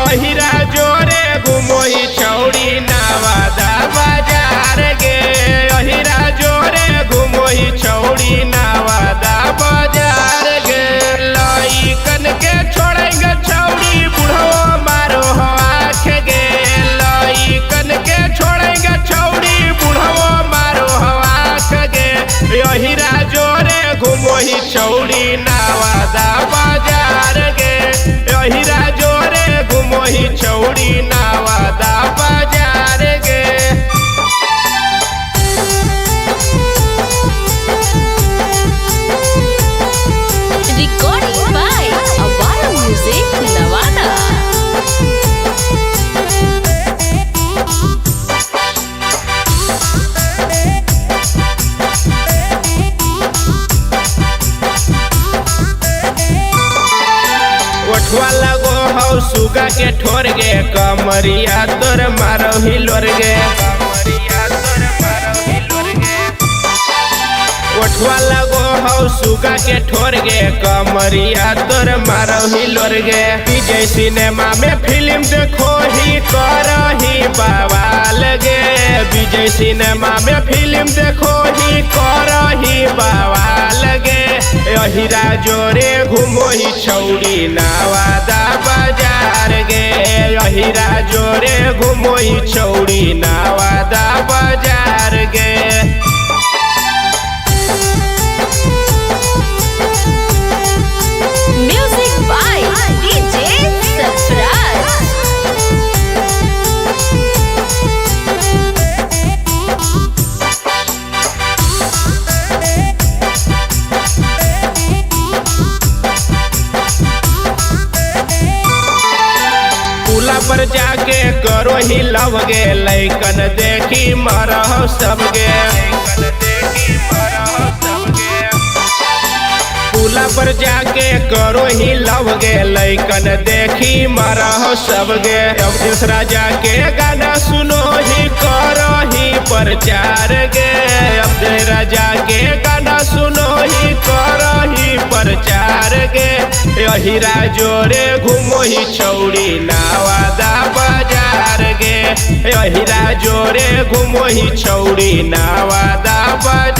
अहिरा जोरे घुमोई छौड़ी नवादा बाजार गे। अहिरा जोरे घुमोई छौड़ी नवादा बाजार गे। लइकन के छोड़ेंगे छौड़ी बुढ़ो मारो आँख गे। लइकन के छोड़ेंगे छौड़ी बुढ़ो मारो आँख गे। अहिरा जोरे घुमोई छौड़ी नवादा बाजार गे। अहिरा जोरे घुमोही छौड़ी नवादा बाजार गे। Recording by Awara Music Navada। ओठवा लगो हौ सुगा के ठोर गे। कमरिया तोर मारो हिलोर गे। ओठवा लगो हौ सुगा के ठोर गे। कमरिया तोर मारो हिलोर गे। विजय सिनेमा में फिल्म देखो ही करही बवाल गे। विजय सिनेमा में फिल्म देखो ही करही बवाल गे। अहिरा जोरे घुमोही छौड़ी नवादा बाजार गे। अहिरा जोरे घुमोही छौड़ी नवादा बाजार गे। Music by DJ Sarfraz। पुला पर जाके करो ही लव गे। लइकन देखी मरह सब गे। पुला पर जाके करो ही लव गे। लइकन देखी मरह सब गे। अवधेश राजा के गाना सुनो ही करो ही प्रचार गे। अवधेश राजा के गाना सुनो ही करो ही प्रचार गे। अहिरा जोरे घुमोही छौड़ी नवादा बाजार गे। अहिरा जोरे घुमोही छौड़ी नवादा बाजार।